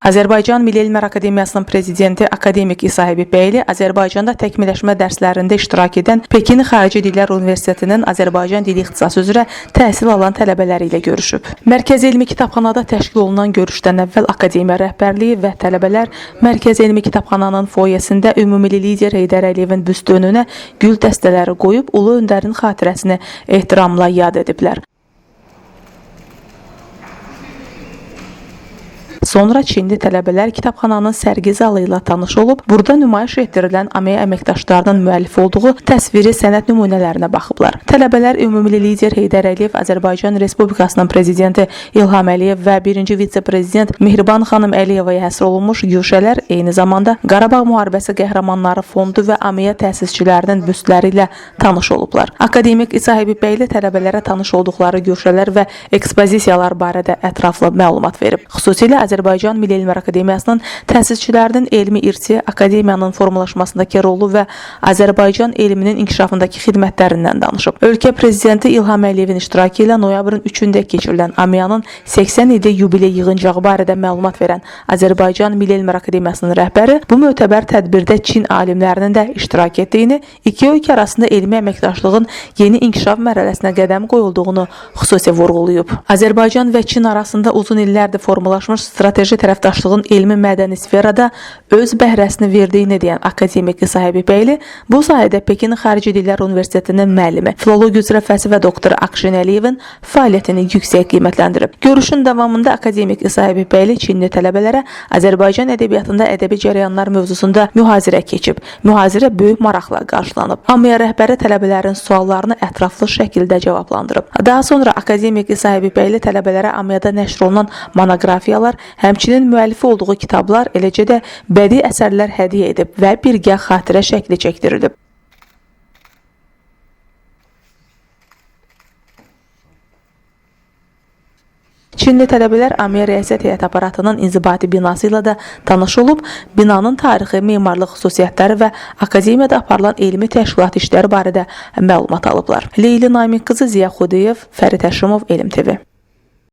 Azərbaycan Milli Elmlər Akademiyasının prezidenti akademik İsa Həbibbəyli Azərbaycanda təkmilləşmə dərslərində iştirak edən Pekin Xarici Dillər Universitetinin Azərbaycan dili ixtisası üzrə təhsil alan tələbələri ilə görüşüb. Mərkəzi Elmi Kitabxanada təşkil olunan görüşdən əvvəl akademiya rəhbərliyi və tələbələr Mərkəzi Elmi Kitabxananın foyesində ümumilli lider Heydər Əliyevin büstü önünə gül dəstələri qoyub Ulu Öndərin xatirəsini ehtiramla yad ediblər. Sonra Çinli tələbələr kitabxananın sərgi zalı ilə tanış olub, burada nümayiş etdirilən AMEA əməkdaşlarının müəllif olduğu təsviri sənət nümunələrinə baxıblar. Tələbələr ümumilli lider Heydər Əliyev, Azərbaycan Respublikasının prezidenti İlham Əliyev və birinci vitse-prezident Mehriban xanım Əliyevaya həsr olunmuş güşələr, eyni zamanda Qarabağ müharibəsi qəhrəmanları fondu və AMEA təsisçilərinin büstləri ilə tanış olublar. Akademik İsa Həbibbəyli tələbələrə tanış olduqları güşələr və ekspozisiyalar barədə ətraflı məlumat verib. Xüsusilə Azərbaycan Milli Elmlər Akademiyasının təsisçilərinin elmi irsi, akademiyanın formalaşmasındakı rolu və Azərbaycan elminin inkişafındakı xidmətlərindən danışıb. Ölkə prezidenti İlham Əliyevin iştirakı ilə noyabrın 3-də keçirilən AMEA-nın 80 illik yubiley yığıncağı barədə məlumat verən Azərbaycan Milli Elmlər Akademiyasının rəhbəri bu mötəbər tədbirdə Çin alimlərinin də iştirak etdiyini, iki ölkə arasında elmi əməkdaşlığın yeni inkişaf mərhələsinə qədəm qoyulduğunu xüsusi vurğulayıb. Azərbaycan və Çin arasında uzun illərdir formalaşmış strateji tərəfdaşlığın elmi mədəni sferada öz bəhrəsini verdiyini deyən akademik İsa Həbibbəyli bu sayədə Pekin Xarici Dillər Universitetinin müəllimi, filologiya üzrə fəlsəfə doktoru Akşin Əliyevin fəaliyyətini yüksək qiymətləndirib. Görüşün davamında akademik İsa Həbibbəyli Çinli tələbələrə Azərbaycan ədəbiyyatında ədəbi cərəyanlar mövzusunda mühazirə keçib. Mühazirə böyük maraqla qarşılanıb. AMEA rəhbəri tələbələrin suallarını ətraflı şəkildə cavablandırıb. Daha sonra akademik İsa Həbibbəyli tələbələrə AMEA-da nəşr olunan monoqrafiyalar, həmçinin müəllifi olduğu kitablar, eləcə də bədii əsərlər hədiyyə edib və birgə xatirə şəkli çəkdirilib. Çinli tələbələr AMEA Rəissiyyət Heyəti aparatının inzibati binası ilə də tanış olub, binanın tarixi, memarlıq xüsusiyyətləri və akademiyada aparılan elmi təşkilat işləri barədə məlumat alıblar. Leyli Namiq qızı, Ziya Xudiyev, Fərid Həşimov, Elm TV.